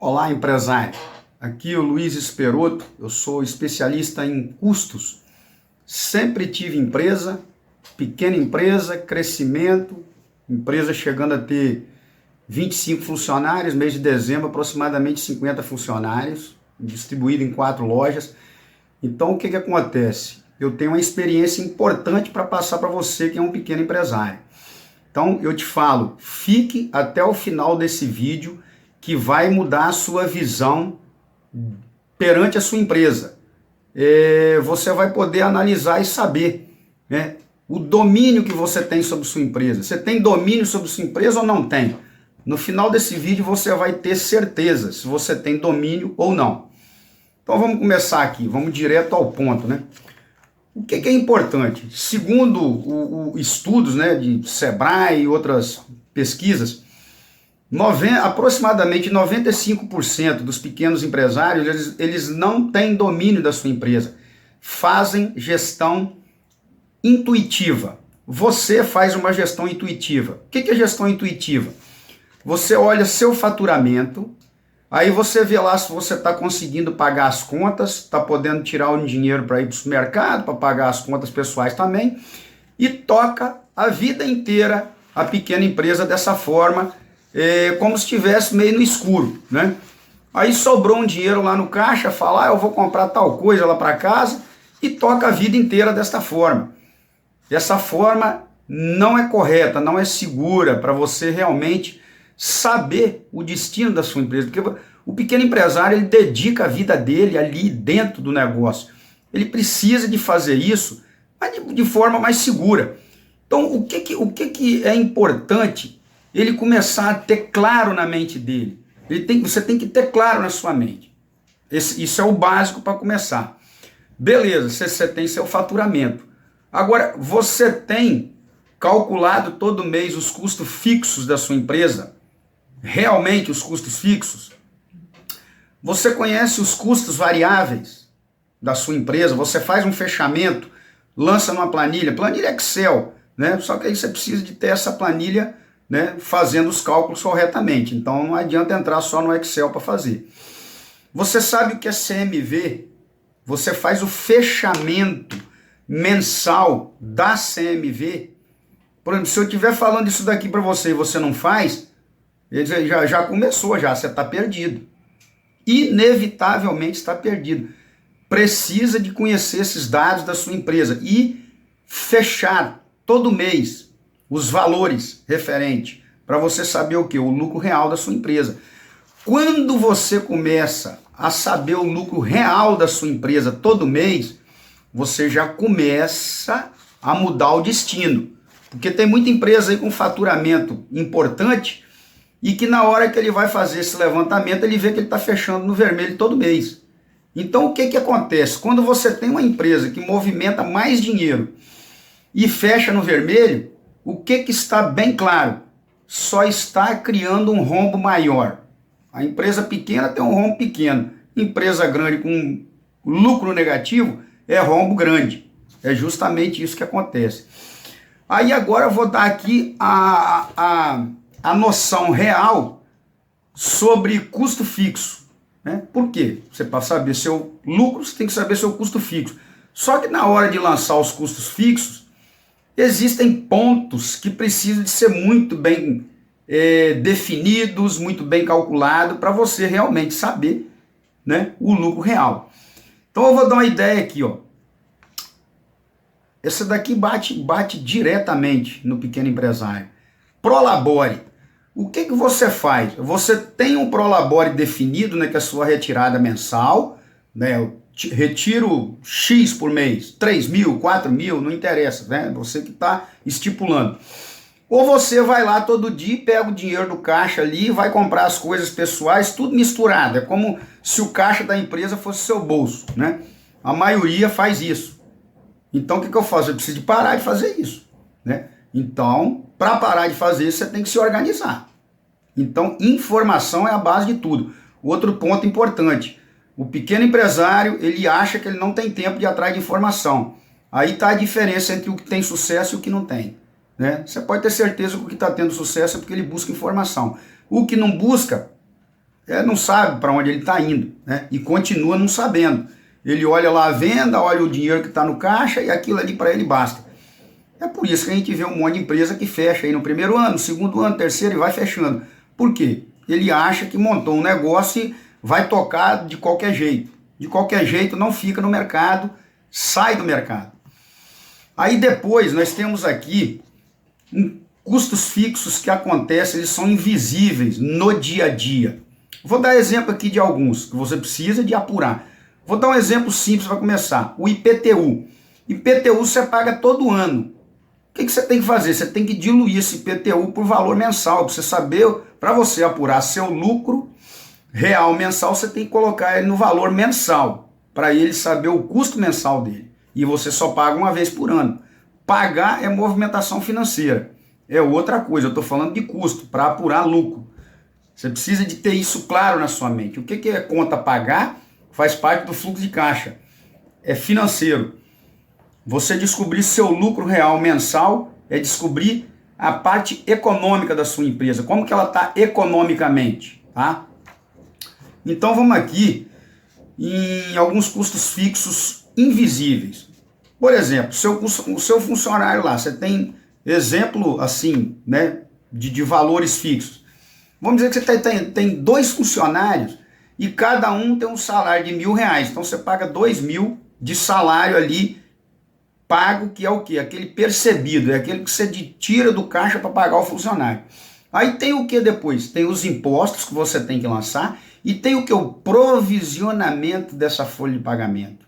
Olá, empresário. Aqui é o Luiz Esperoto, eu sou especialista em custos. Sempre tive empresa, pequena empresa, crescimento, empresa chegando a ter 25 funcionários, mês de dezembro aproximadamente 50 funcionários, distribuído em 4 lojas. Então o que acontece? Eu tenho uma experiência importante para passar para você que é um pequeno empresário. Então eu te falo, fique até o final desse vídeo que vai mudar a sua visão perante a sua empresa. Você vai poder analisar e saber, né, o domínio que você tem sobre sua empresa. Você tem domínio sobre sua empresa ou não tem? No final desse vídeo você vai ter certeza se você tem domínio ou não. Então vamos começar aqui, vamos direto ao ponto, né? O que é importante? Segundo estudos, né, de Sebrae e outras pesquisas, aproximadamente 95% dos pequenos empresários, eles não têm domínio da sua empresa. Fazem gestão intuitiva. Você faz uma gestão intuitiva. O que é gestão intuitiva? Você olha seu faturamento, aí você vê lá se você está conseguindo pagar as contas, está podendo tirar um dinheiro para ir para o supermercado, para pagar as contas pessoais também, e toca a vida inteira a pequena empresa dessa forma, como se estivesse meio no escuro, né? Aí sobrou um dinheiro lá no caixa, fala, eu vou comprar tal coisa lá para casa, e toca a vida inteira desta forma. Essa forma não é correta, não é segura para você realmente saber o destino da sua empresa, porque o pequeno empresário ele dedica a vida dele ali dentro do negócio. Ele precisa de fazer isso, mas de forma mais segura. Então, o que é importante ele começar a ter claro na mente dele? Você tem que ter claro na sua mente. Isso é o básico para começar. Beleza, você tem seu faturamento. Agora, você tem calculado todo mês os custos fixos da sua empresa? Realmente os custos fixos? Você conhece os custos variáveis da sua empresa? Você faz um fechamento, lança numa planilha Excel, né? Só que aí você precisa de ter essa planilha, né, fazendo os cálculos corretamente. Então não adianta entrar só no Excel para fazer. Você sabe o que é CMV? Você faz o fechamento mensal da CMV. Por exemplo, se eu estiver falando isso daqui para você e você não faz, já começou, você está perdido. Inevitavelmente está perdido. Precisa de conhecer esses dados da sua empresa e fechar todo mês os valores referentes para você saber o que? O lucro real da sua empresa. Quando você começa a saber o lucro real da sua empresa todo mês, você já começa a mudar o destino. Porque tem muita empresa aí com faturamento importante e que na hora que ele vai fazer esse levantamento, ele vê que ele está fechando no vermelho todo mês. Então o que acontece? Quando você tem uma empresa que movimenta mais dinheiro e fecha no vermelho, o que está bem claro? Só está criando um rombo maior. A empresa pequena tem um rombo pequeno. Empresa grande com lucro negativo é rombo grande. É justamente isso que acontece. Aí agora eu vou dar aqui a noção real sobre custo fixo, né? Por quê? Você, para saber seu lucro, você tem que saber seu custo fixo. Só que na hora de lançar os custos fixos, existem pontos que precisam de ser muito bem definidos, muito bem calculados, para você realmente saber, né, o lucro real. Então eu vou dar uma ideia aqui, ó. Essa daqui bate diretamente no pequeno empresário. Prolabore. O que você faz? Você tem um Prolabore definido, né, que é a sua retirada mensal, né? Eu retiro X por mês, 3 mil, 4 mil, não interessa, né? Você que está estipulando. Ou você vai lá todo dia e pega o dinheiro do caixa ali, vai comprar as coisas pessoais, tudo misturado. É como se o caixa da empresa fosse seu bolso, né? A maioria faz isso. Então o que eu faço? Eu preciso de parar de fazer isso, né? Então, para parar de fazer isso, você tem que se organizar. Então, informação é a base de tudo. Outro ponto importante, o pequeno empresário, ele acha que ele não tem tempo de ir atrás de informação. Aí está a diferença entre o que tem sucesso e o que não tem, né? Você pode ter certeza que o que está tendo sucesso é porque ele busca informação. O que não busca, não sabe para onde ele está indo, né? E continua não sabendo. Ele olha lá a venda, olha o dinheiro que está no caixa e aquilo ali para ele basta. É por isso que a gente vê um monte de empresa que fecha aí no primeiro ano, no segundo ano, terceiro e vai fechando. Por quê? Ele acha que montou um negócio e vai tocar de qualquer jeito. De qualquer jeito não fica no mercado, sai do mercado. Aí depois nós temos aqui custos fixos que acontecem, eles são invisíveis no dia a dia. Vou dar exemplo aqui de alguns que você precisa de apurar. Vou dar um exemplo simples para começar. O IPTU. IPTU você paga todo ano. O que você tem que fazer? Você tem que diluir esse IPTU por valor mensal. Para você saber, para você apurar seu lucro real mensal, você tem que colocar ele no valor mensal. Para ele saber o custo mensal dele. E você só paga uma vez por ano. Pagar é movimentação financeira. É outra coisa, eu estou falando de custo, para apurar lucro. Você precisa de ter isso claro na sua mente. O que é conta pagar? Faz parte do fluxo de caixa. É financeiro. Você descobrir seu lucro real mensal é descobrir a parte econômica da sua empresa. Como que ela está economicamente, tá? Então vamos aqui em alguns custos fixos invisíveis. Por exemplo, o seu funcionário lá, você tem exemplo assim, né, de valores fixos. Vamos dizer que você tem 2 funcionários e cada um tem um salário de R$1.000. Então você paga 2.000 de salário ali pago, que é o quê? Aquele percebido, é aquele que você tira do caixa para pagar o funcionário. Aí tem o que depois? Tem os impostos que você tem que lançar e tem o que? O provisionamento dessa folha de pagamento.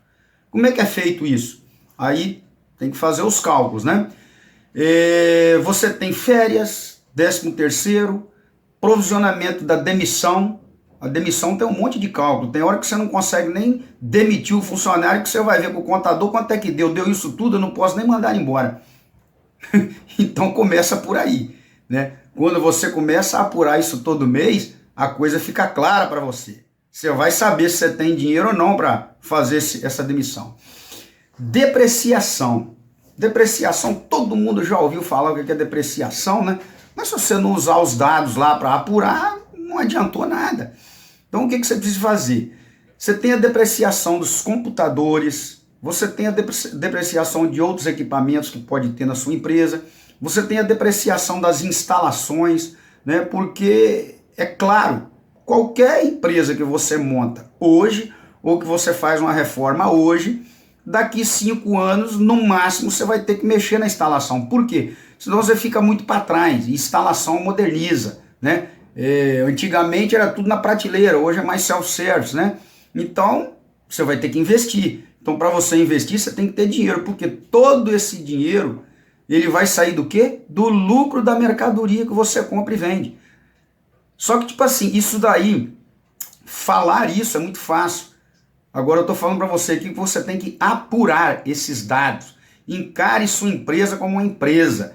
Como é que é feito isso? Aí tem que fazer os cálculos, né? Você tem férias, 13º, provisionamento da demissão. A demissão tem um monte de cálculo. Tem hora que você não consegue nem demitir o funcionário, que você vai ver com o contador quanto é que deu isso tudo, eu não posso nem mandar ele embora. Então começa por aí, né? Quando você começa a apurar isso todo mês, a coisa fica clara para você. Você vai saber se você tem dinheiro ou não para fazer essa demissão. Depreciação. Depreciação, todo mundo já ouviu falar o que é depreciação, né? Mas se você não usar os dados lá para apurar, não adiantou nada. Então o que você precisa fazer? Você tem a depreciação dos computadores, você tem a depreciação de outros equipamentos que pode ter na sua empresa, você tem a depreciação das instalações, né? Porque, é claro, qualquer empresa que você monta hoje, ou que você faz uma reforma hoje, daqui 5 anos, no máximo, você vai ter que mexer na instalação. Por quê? Senão você fica muito para trás. Instalação moderniza, né? Antigamente era tudo na prateleira, hoje é mais self-service, né? Então, você vai ter que investir. Então, para você investir, você tem que ter dinheiro, porque todo esse dinheiro, ele vai sair do quê? Do lucro da mercadoria que você compra e vende. Só que, tipo assim, isso daí, falar isso é muito fácil. Agora eu estou falando para você aqui que você tem que apurar esses dados. Encare sua empresa como uma empresa.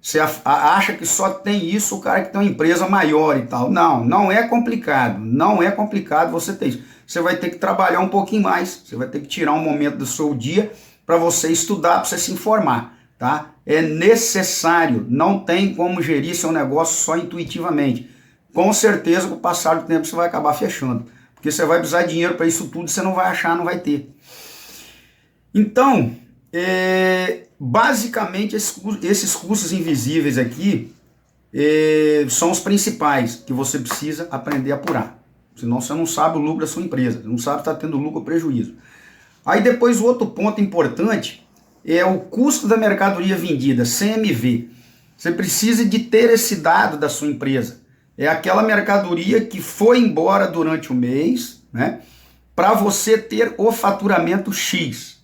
Você acha que só tem isso o cara que tem uma empresa maior e tal. Não, não é complicado. Não é complicado você ter isso. Você vai ter que trabalhar um pouquinho mais. Você vai ter que tirar um momento do seu dia para você estudar, para você se informar, tá? É necessário. Não tem como gerir seu negócio só intuitivamente. Com certeza, com o passar do tempo, você vai acabar fechando. Porque você vai precisar de dinheiro para isso tudo, você não vai achar, não vai ter. Então, basicamente, esses custos invisíveis aqui são os principais que você precisa aprender a apurar. Senão você não sabe o lucro da sua empresa, não sabe se está tendo lucro ou prejuízo. Aí depois o outro ponto importante é o custo da mercadoria vendida, CMV. Você precisa de ter esse dado da sua empresa. É aquela mercadoria que foi embora durante o mês, né? Para você ter o faturamento X.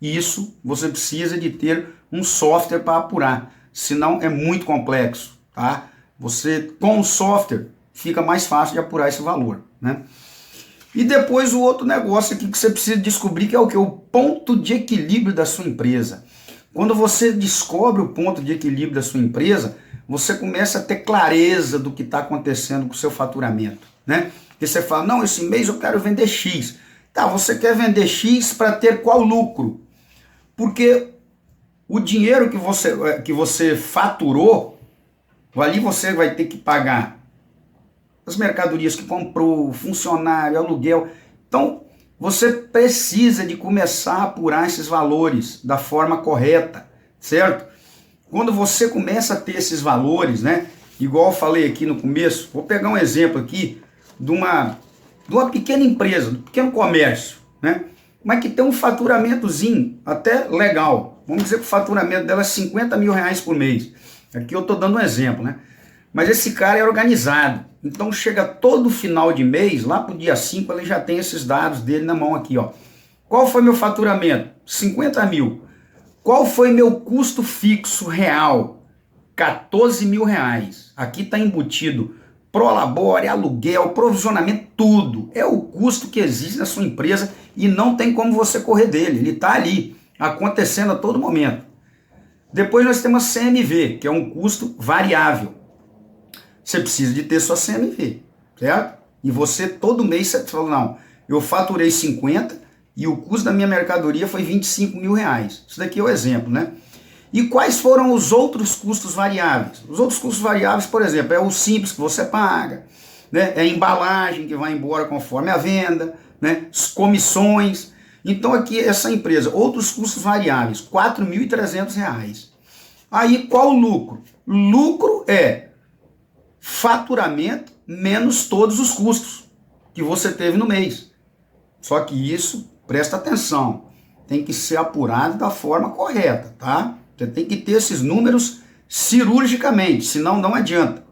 Isso você precisa de ter um software para apurar, senão é muito complexo, tá? Você com o software fica mais fácil de apurar esse valor, né? E depois o outro negócio aqui que você precisa descobrir, que é o que? O ponto de equilíbrio da sua empresa. Quando você descobre o ponto de equilíbrio da sua empresa, você começa a ter clareza do que está acontecendo com o seu faturamento, né? Porque você fala, não, esse mês eu quero vender X. Tá, você quer vender X para ter qual lucro? Porque o dinheiro que você faturou, ali você vai ter que pagar as mercadorias que comprou, funcionário, aluguel. Então, você precisa de começar a apurar esses valores da forma correta, certo? Quando você começa a ter esses valores, né? Igual eu falei aqui no começo, vou pegar um exemplo aqui de uma pequena empresa, do pequeno comércio, né? Mas que tem um faturamentozinho até legal. Vamos dizer que o faturamento dela é 50 mil reais por mês. Aqui eu estou dando um exemplo, né? Mas esse cara é organizado. Então chega todo final de mês, lá pro dia 5, ele já tem esses dados dele na mão aqui, ó. Qual foi meu faturamento? 50 mil. Qual foi meu custo fixo real? 14 mil reais. Aqui está embutido prolabore, aluguel, provisionamento, tudo. É o custo que existe na sua empresa e não tem como você correr dele. Ele está ali, acontecendo a todo momento. Depois nós temos a CMV, que é um custo variável. Você precisa de ter sua CMV, certo? E você, todo mês, você fala, não, eu faturei 50 e o custo da minha mercadoria foi 25 mil reais. Isso daqui é o exemplo, né? E quais foram os outros custos variáveis? Os outros custos variáveis, por exemplo, é o simples que você paga, né? É a embalagem que vai embora conforme a venda, né? As comissões. Então aqui essa empresa, outros custos variáveis, R$ 4.300. Aí qual o lucro? Lucro é faturamento menos todos os custos que você teve no mês. Só que isso, presta atenção, tem que ser apurado da forma correta, tá? Você tem que ter esses números cirurgicamente, senão não adianta.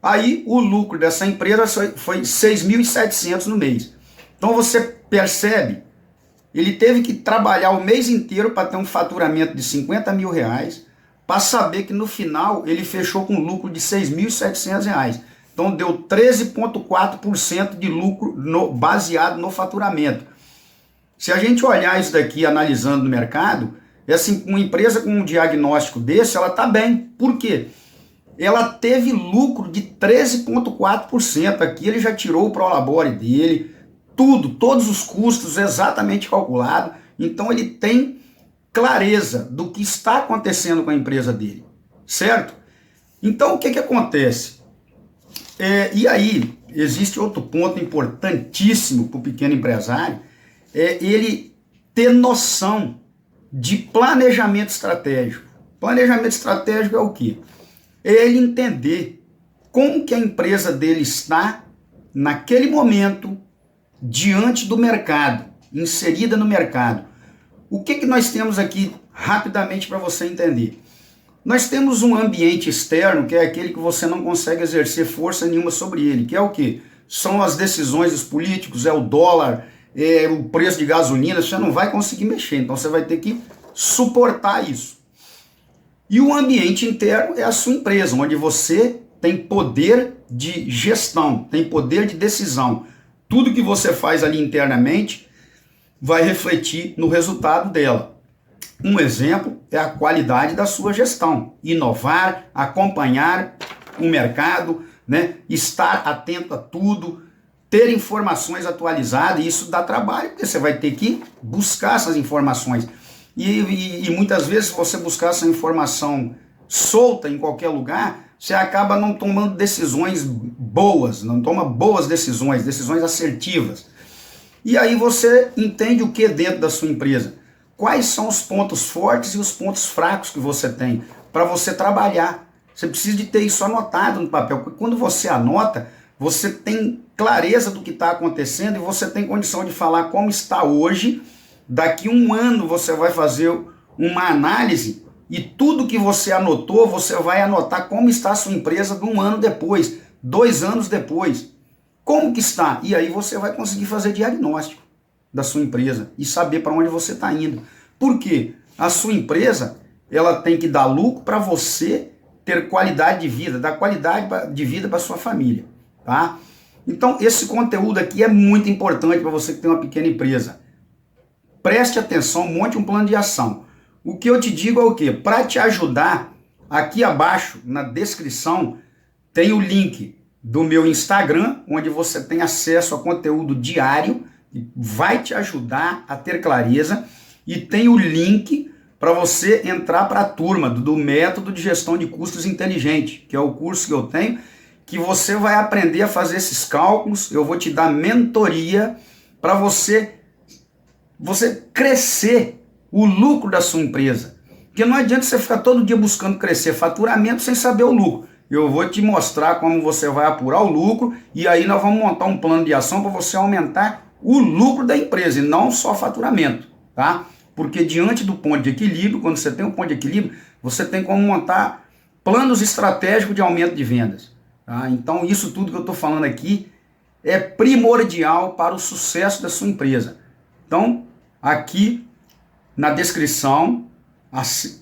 Aí o lucro dessa empresa foi 6.700 no mês. Então você percebe, ele teve que trabalhar o mês inteiro para ter um faturamento de 50 mil reais, para saber que no final ele fechou com um lucro de 6.700 reais. Então deu 13,4% de lucro baseado no faturamento. Se a gente olhar isso daqui analisando no mercado, é assim, uma empresa com um diagnóstico desse, ela está bem. Por quê? Ela teve lucro de 13,4%. Aqui ele já tirou o prolabore dele, tudo, todos os custos exatamente calculado. Então ele tem clareza do que está acontecendo com a empresa dele, certo? Então o que acontece? E aí, existe outro ponto importantíssimo para o pequeno empresário, é ele ter noção de planejamento estratégico. Planejamento estratégico é o quê? É ele entender como que a empresa dele está naquele momento diante do mercado, inserida no mercado. O que nós temos aqui rapidamente para você entender? Nós temos um ambiente externo, que é aquele que você não consegue exercer força nenhuma sobre ele, que é o quê? São as decisões dos políticos, é o dólar, é o preço de gasolina, você não vai conseguir mexer, então você vai ter que suportar isso. E o ambiente interno é a sua empresa, onde você tem poder de gestão, tem poder de decisão. Tudo que você faz ali internamente vai refletir no resultado dela. Um exemplo é a qualidade da sua gestão. Inovar, acompanhar o mercado, né? Estar atento a tudo, ter informações atualizadas, e isso dá trabalho, porque você vai ter que buscar essas informações. E muitas vezes, se você buscar essa informação solta em qualquer lugar, você acaba não tomando decisões boas, não toma boas decisões, decisões assertivas. E aí você entende o que dentro da sua empresa? Quais são os pontos fortes e os pontos fracos que você tem para você trabalhar. Você precisa de ter isso anotado no papel, porque quando você anota, você tem clareza do que está acontecendo e você tem condição de falar como está hoje. Daqui um ano você vai fazer uma análise e tudo que você anotou, você vai anotar como está a sua empresa de um ano depois, 2 anos depois. Como que está? E aí você vai conseguir fazer diagnóstico da sua empresa e saber para onde você está indo. Por quê? A sua empresa, ela tem que dar lucro para você ter qualidade de vida, dar qualidade de vida para sua família, tá? Então, esse conteúdo aqui é muito importante para você que tem uma pequena empresa. Preste atenção, monte um plano de ação. O que eu te digo é o quê? Para te ajudar, aqui abaixo, na descrição, tem o link do meu Instagram, onde você tem acesso a conteúdo diário, que vai te ajudar a ter clareza, e tem o link para você entrar para a turma do Método de Gestão de Custos Inteligente, que é o curso que eu tenho, que você vai aprender a fazer esses cálculos, eu vou te dar mentoria para você crescer o lucro da sua empresa. Porque não adianta você ficar todo dia buscando crescer faturamento sem saber o lucro. Eu vou te mostrar como você vai apurar o lucro e aí nós vamos montar um plano de ação para você aumentar o lucro da empresa e não só faturamento, tá? Porque diante do ponto de equilíbrio, quando você tem um ponto de equilíbrio, você tem como montar planos estratégicos de aumento de vendas. Tá? Então isso tudo que eu estou falando aqui é primordial para o sucesso da sua empresa. Então aqui na descrição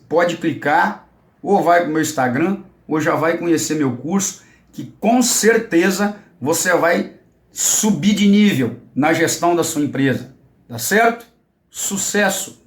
pode clicar ou vai para o meu Instagram ou já vai conhecer meu curso que com certeza você vai subir de nível na gestão da sua empresa. Tá certo? Sucesso!